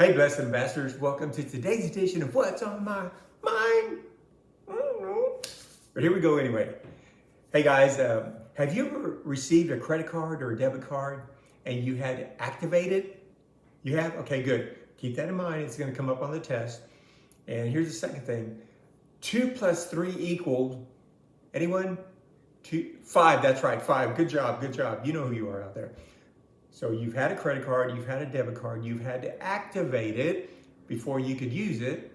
Hey, blessed ambassadors, welcome to today's edition of What's on My Mind. I don't know. But here we go anyway. Hey guys, have you ever received a credit card or a debit card and you had to activate it? You have? Okay, good. Keep that in mind. It's going to come up on the test. And here's the second thing. 2 plus 3 equals, anyone? 5, that's right, 5. Good job, good job. You know who you are out there. So you've had a credit card, you've had a debit card, you've had to activate it before you could use it,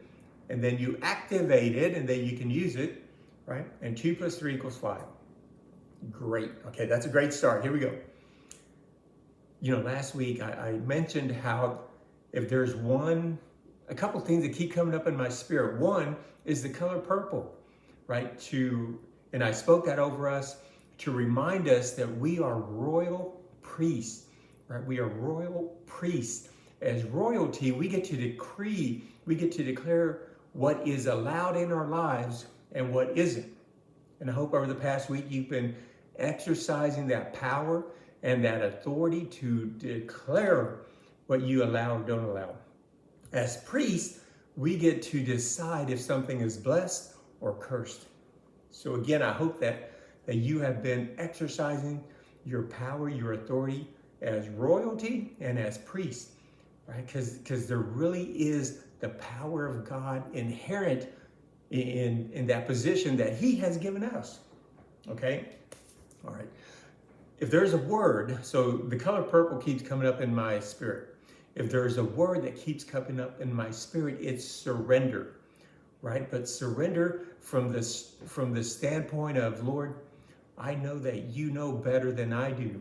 and then you activate it and then you can use it, right? And 2 plus 3 equals 5. Great, okay, that's a great start. Here we go. You know, last week I mentioned how if there's a couple things that keep coming up in my spirit. One is the color purple, right? And I spoke that over us to remind us that we are royal priests. Right? We are royal priests. As royalty, we get to decree, we get to declare what is allowed in our lives and what isn't. And I hope over the past week you've been exercising that power and that authority to declare what you allow or don't allow. As priests, we get to decide if something is blessed or cursed. So again, I hope that you have been exercising your power, your authority, as royalty and as priests, right? Because there really is the power of God inherent in that position that He has given us. Okay? All right. If there's a word, so the color purple keeps coming up in my spirit. If there's a word that keeps coming up in my spirit, it's surrender, right? But surrender from the standpoint of, Lord, I know that you know better than I do.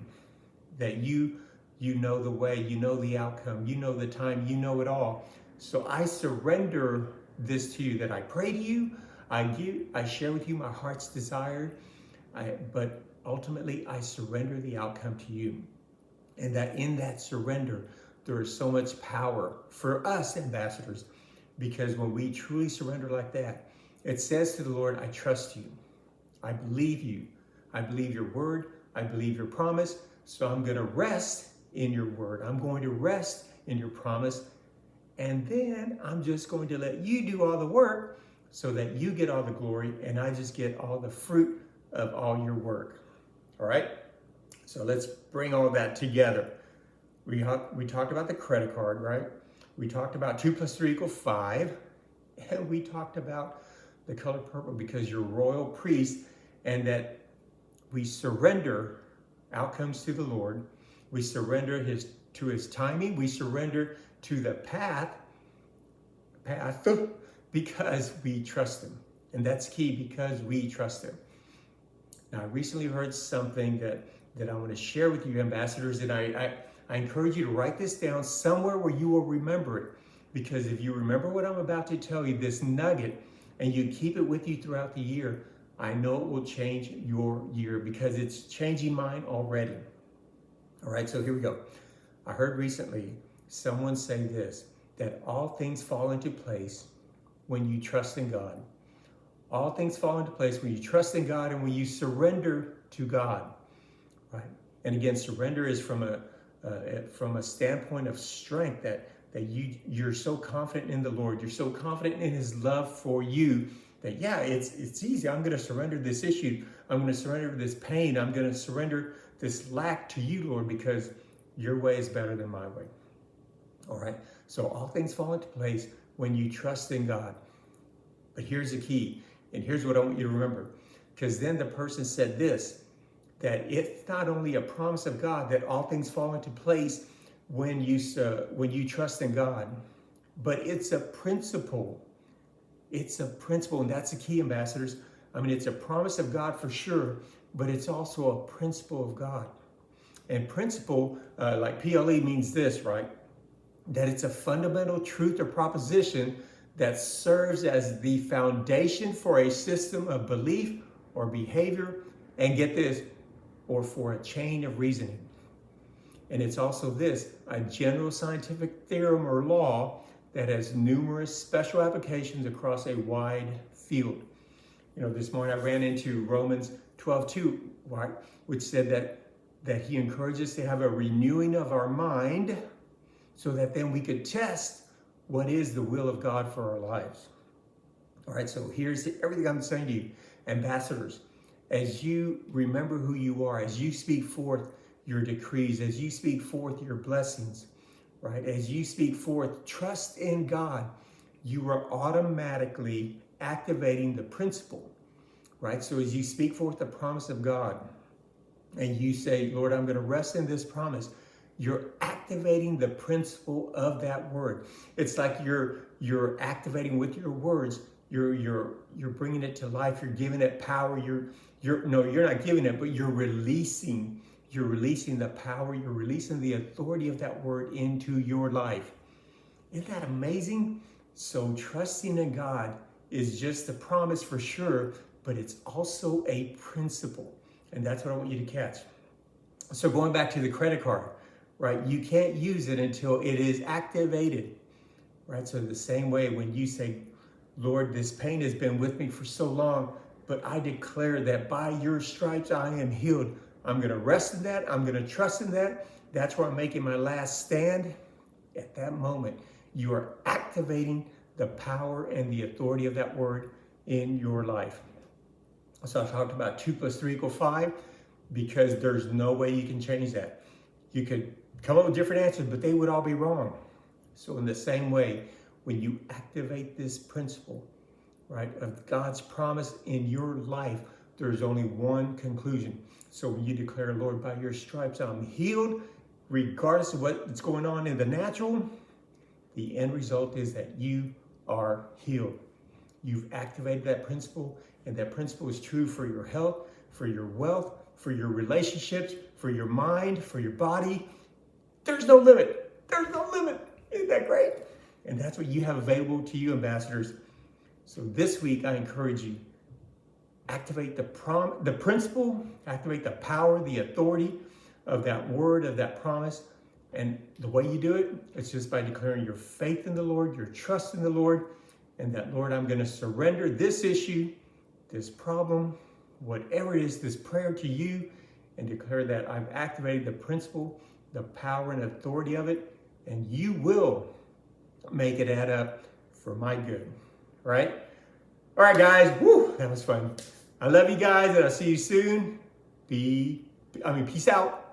That you know the way, you know the outcome, you know the time, you know it all. So I surrender this to you, that I pray to you, I share with you my heart's desire, but ultimately I surrender the outcome to you. And that in that surrender, there is so much power for us ambassadors, because when we truly surrender like that, it says to the Lord, I trust you, I believe you, I believe your word, I believe your promise. So I'm going to rest in your word. I'm going to rest in your promise. And then I'm just going to let you do all the work so that you get all the glory and I just get all the fruit of all your work. All right? So let's bring all that together. We talked about the credit card, right? We talked about 2 plus 3 equals 5. And we talked about the color purple because you're royal priest, and that we surrender outcomes to the Lord. We surrender to His timing. We surrender to the path because we trust Him. And that's key, because we trust Him. Now, I recently heard something that I want to share with you, ambassadors, and I encourage you to write this down somewhere where you will remember it. Because if you remember what I'm about to tell you, this nugget, and you keep it with you throughout the year, I know it will change your year, because it's changing mine already. All right, so here we go. I heard recently someone say this, that all things fall into place when you trust in God. All things fall into place when you trust in God and when you surrender to God, right? And again, surrender is from a standpoint of strength, that you're so confident in the Lord, you're so confident in His love for you, that yeah, it's easy. I'm going to surrender this issue. I'm going to surrender this pain. I'm going to surrender this lack to you, Lord, because your way is better than my way. All right. So all things fall into place when you trust in God. But here's the key. And here's what I want you to remember. Because then the person said this, that it's not only a promise of God that all things fall into place when you trust in God, but it's a principle. It's a principle, and that's the key, ambassadors. I mean, it's a promise of God for sure, but it's also a principle of God. And principle, like PLE, means this, right? That it's a fundamental truth or proposition that serves as the foundation for a system of belief or behavior, and get this, or for a chain of reasoning. And it's also this, a general scientific theorem or law that has numerous special applications across a wide field. You know, this morning I ran into Romans 12:2, right, which said that He encourages us to have a renewing of our mind, so that then we could test what is the will of God for our lives. All right, so here's everything I'm saying to you, ambassadors. As you remember who you are, as you speak forth your decrees, as you speak forth your blessings, right? As you speak forth trust in God, you are automatically activating the principle, right? So as you speak forth the promise of God and you say, Lord, I'm going to rest in this promise, you're activating the principle of that word. It's like you're activating with your words. You're bringing it to life. You're giving it power. You're not giving it, but you're releasing the power. You're releasing the authority of that word into your life. Isn't that amazing? So trusting in God is just a promise for sure, but it's also a principle. And that's what I want you to catch. So going back to the credit card, right? You can't use it until it is activated, right? So the same way when you say, Lord, this pain has been with me for so long, but I declare that by your stripes I am healed. I'm going to rest in that. I'm going to trust in that. That's where I'm making my last stand. At that moment, you are activating the power and the authority of that word in your life. So I talked about 2 + 3 = 5 because there's no way you can change that. You could come up with different answers, but they would all be wrong. So in the same way, when you activate this principle, right, of God's promise in your life, there's only one conclusion. So when you declare, Lord, by your stripes I'm healed, regardless of what's going on in the natural, the end result is that you are healed. You've activated that principle, and that principle is true for your health, for your wealth, for your relationships, for your mind, for your body. There's no limit. There's no limit. Isn't that great? And that's what you have available to you, ambassadors. So this week, I encourage you, activate the principle, activate the power, the authority of that word, of that promise. And the way you do it, it's just by declaring your faith in the Lord, your trust in the Lord, and that, Lord, I'm going to surrender this issue, this problem, whatever it is, this prayer to you, and declare that I've activated the principle, the power and authority of it, and you will make it add up for my good, right? All right, guys, woo, that was fun. I love you guys, and I'll see you soon. Peace out.